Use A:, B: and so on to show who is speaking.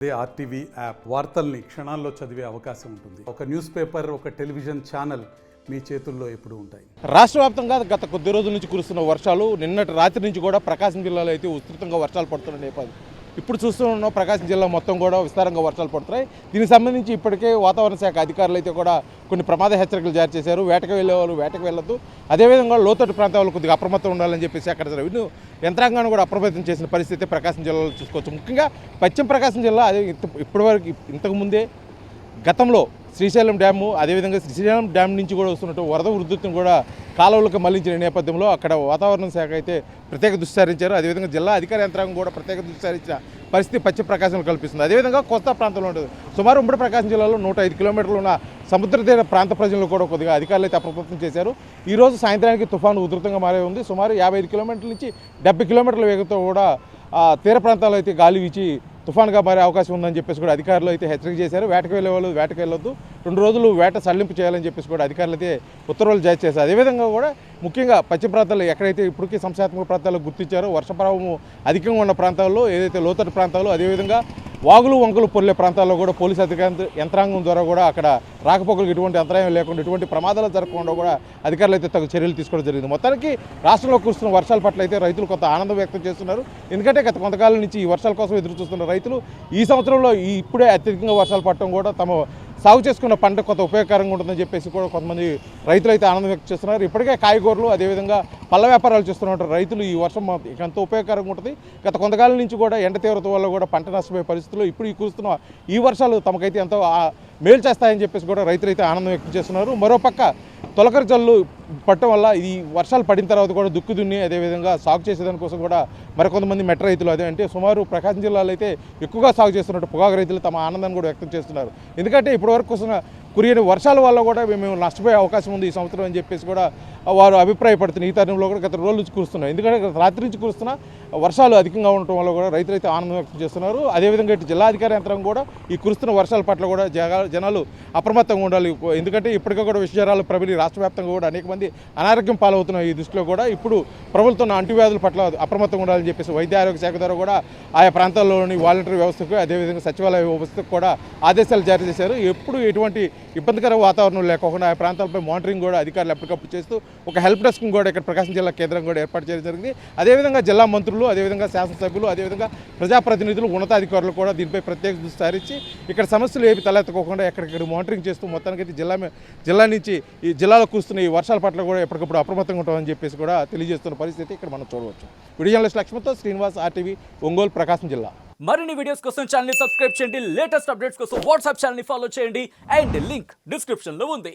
A: RTV app వార్తల్ని క్షణాల్లో చదివే అవకాశం ఉంటుంది. ఒక న్యూస్ పేపర్, ఒక టెలివిజన్ ఛానల్ మీ చేతుల్లో ఎప్పుడూ ఉంటాయి.
B: రాష్ట్ర వ్యాప్తంగా గత కొద్ది రోజుల నుంచి కురుస్తున్న వర్షాలు, నిన్నటి రాత్రి నుంచి కూడా ప్రకాశం జిల్లాలో అయితే విస్తృతంగా వర్షాలు పడుతున్న నేపథ్యం. ఇప్పుడు చూస్తున్న ప్రకాశం జిల్లా మొత్తం కూడా విస్తారంగా వర్షాలు పడుతున్నాయి. దీనికి సంబంధించి ఇప్పటికే వాతావరణ శాఖ అధికారులు అయితే కూడా కొన్ని ప్రమాద హెచ్చరికలు జారీ చేశారు. వేటకు వెళ్ళే వాళ్ళు వేటకు వెళ్ళొద్దు, అదేవిధంగా లోతట్టు ప్రాంతాల్లో కొద్దిగా అప్రమత్తం ఉండాలని చెప్పేసి అక్కడ రెవెన్యూ యంత్రాంగాన్ని కూడా అప్రమత్తం చేసిన పరిస్థితి ప్రకాశం జిల్లాలో చూసుకోవచ్చు. ముఖ్యంగా పశ్చిమ ప్రకాశం జిల్లా అదే ఇప్పటివరకు ఇంతకుముందే గతంలో శ్రీశైలం డ్యాము, అదేవిధంగా శ్రీశైలం డ్యామ్ నుంచి కూడా వస్తున్నట్టు వరద ఉధృతిని కూడా కాలువలకు మళ్లించిన నేపథ్యంలో అక్కడ వాతావరణ శాఖ అయితే ప్రత్యేక దృష్టి సారించారు. అదేవిధంగా జిల్లా అధికార యంత్రాంగం కూడా ప్రత్యేక దృష్టి సారించిన పరిస్థితి పశ్చిమ ప్రకాశంలో కల్పిస్తుంది. అదేవిధంగా కోస్తా ప్రాంతంలో ఉంటుంది. సుమారు ఉమ్మడి ప్రకాశం జిల్లాలో 105 కిలోమీటర్లు ఉన్న సముద్ర తీర ప్రాంత ప్రజలను కూడా కొద్దిగా అధికారులు అయితే అప్రమత్తం చేశారు. ఈరోజు సాయంత్రానికి తుఫాను ఉధృతంగా మారే ఉంది. సుమారు 55 కిలోమీటర్ల నుంచి 70 కిలోమీటర్ల వేగంతో కూడా తీర ప్రాంతాల్లో అయితే గాలి వీచి తుఫాన్గా మారే అవకాశం ఉందని చెప్పేసి కూడా అధికారులు అయితే హెచ్చరిక చేశారు. వేటకు వెళ్ళే వాళ్ళు వేటకు వెళ్ళొద్దు, 2 రోజులు వేట సడలింపు చేయాలని చెప్పేసి కూడా అధికారులు అయితే ఉత్తర్వులు జారీ చేశారు. అదేవిధంగా కూడా ముఖ్యంగా పశ్చిమ ప్రాంతాల్లో ఎక్కడైతే ఇప్పటికీ సంస్థాత్మక ప్రాంతాల్లో గుర్తించారో వర్ష ప్రభావం అధికంగా ఉన్న ప్రాంతాల్లో, ఏదైతే లోతట్టు ప్రాంతాల్లో, అదేవిధంగా వాగులు వంకలు పొర్లే ప్రాంతాల్లో కూడా పోలీసు యంత్రాంగం ద్వారా కూడా అక్కడ రాకపోకలకు ఎటువంటి అంతరాయం లేకుండా, ఎటువంటి ప్రమాదాలు జరగకుండా కూడా అధికారులు అయితే తగు చర్యలు తీసుకోవడం జరిగింది. మొత్తానికి రాష్ట్రంలో కురుస్తున్న వర్షాల పట్ల అయితే రైతులు కొంత ఆనందం వ్యక్తం చేస్తున్నారు. ఎందుకంటే గత కొంతకాలం నుంచి ఈ వర్షాల కోసం ఎదురు చూస్తున్న రైతులు ఈ సంవత్సరంలో ఇప్పుడే అత్యధికంగా వర్షాలు పడటం కూడా తమ సాగు చేసుకున్న పంట కొంత ఉపయోగకరంగా ఉంటుందని చెప్పేసి కూడా కొంతమంది రైతులు అయితే ఆనందం వ్యక్తం చేస్తున్నారు. ఇప్పటికే కాయగూరలు, అదేవిధంగా పళ్ళ వ్యాపారాలు చేస్తున్న రైతులు ఈ వర్షం ఎంతో ఉపయోగకరంగా ఉంటుంది. గత కొంతకాలం నుంచి కూడా ఎండ తీవ్రత వల్ల కూడా పంట నష్టపోయే పరిస్థితుల్లో ఇప్పుడు ఈ కురుస్తున్న ఈ వర్షాలు తమకైతే ఎంతో మేలు చేస్తాయని చెప్పేసి కూడా రైతులు అయితే ఆనందం వ్యక్తం చేస్తున్నారు. మరోపక్క తొలకరి జల్లు పట్టడం వల్ల ఈ వర్షాలు పడిన తర్వాత కూడా దుక్కు దున్ని అదేవిధంగా సాగు చేసేదానికోసం కూడా మరికొంతమంది మెట్ట రైతులు అంటే సుమారు ప్రకాశం జిల్లాలో అయితే ఎక్కువగా సాగు చేస్తున్నట్టు పొగాకు రైతులు తమ ఆనందాన్ని కూడా వ్యక్తం చేస్తున్నారు. ఎందుకంటే ఇప్పటివరకు కురియని వర్షాల వల్ల కూడా మేము నష్టపోయే అవకాశం ఉంది ఈ సంవత్సరం అని చెప్పేసి కూడా వారు అభిప్రాయపడుతున్న ఈ తరుణంలో కూడా గత రోజుల నుంచి కురుస్తున్నాయి. ఎందుకంటే రాత్రి నుంచి కురుస్తున్న వర్షాలు అధికంగా ఉండటం వల్ల కూడా రైతులు అయితే ఆనందం వ్యక్తం చేస్తున్నారు. అదేవిధంగా ఇటు జిల్లా అధికార యంత్రం కూడా ఈ కురుస్తున్న వర్షాల పట్ల కూడా జనాలు అప్రమత్తంగా ఉండాలి. ఎందుకంటే ఇప్పటికే కూడా విష జ్వరాలు ప్రబలి రాష్ట్ర వ్యాప్తంగా కూడా అనేక మంది అనారోగ్యం పాలవుతున్న ఈ దృష్టిలో కూడా ఇప్పుడు ప్రభుత్వం అంటువ్యాధుల పట్ల అప్రమత్తంగా ఉండాలని చెప్పేసి వైద్య ఆరోగ్య శాఖ ద్వారా కూడా ఆయా ప్రాంతాల్లోని వాలంటరీ వ్యవస్థకు, అదేవిధంగా సచివాలయ వ్యవస్థకు కూడా ఆదేశాలు జారీ చేశారు. ఎప్పుడు ఎటువంటి ఇబ్బందికర వాతావరణం లేకుండా ఆ ప్రాంతాలపై మానిటరింగ్ కూడా అధికారులు ఎప్పటికప్పుడు చేస్తూ ఒక హెల్ప్ డెస్క్ కూడా ఇక్కడ ప్రకాశం జిల్లా కేంద్రం కూడా ఏర్పాటు చేయడం జరిగింది. అదేవిధంగా జిల్లా మంత్రులు, అదేవిధంగా శాసనసభ్యులు, అదేవిధంగా ప్రజాప్రతినిధులు, ఉన్నతాధికారులు కూడా దీనిపై ప్రత్యేక దృష్టి సారించి ఇక్కడ సమస్యలు ఏవి తలెత్తకోకుండా ఎక్కడిక్కడ మానిటరింగ్ చేస్తూ మొత్తానికైతే జిల్లా నుంచి ఈ జిల్లాలో కురుస్తున్న ఈ వర్షాల పట్ల కూడా ఎప్పటికప్పుడు అప్రమత్తంగా ఉంటామని చెప్పేసి కూడా తెలియజేస్తున్న పరిస్థితి ఇక్కడ మనం చూడవచ్చు. వీడియో జర్నలిస్ట్ లక్ష్మణ్తో శ్రీనివాస్, ఆర్టీవీ, ఒంగోలు, ప్రకాశం జిల్లా.
C: మరిన్ని వీడియోస్ కోసం ఛానల్ ని సబ్స్క్రైబ్ చేయండి. లేటెస్ట్ అప్డేట్స్ కోసం వాట్సాప్ ఛానల్ ని ఫాలో చేయండి. అండ్ లింక్ డిస్క్రిప్షన్ లో ఉంది.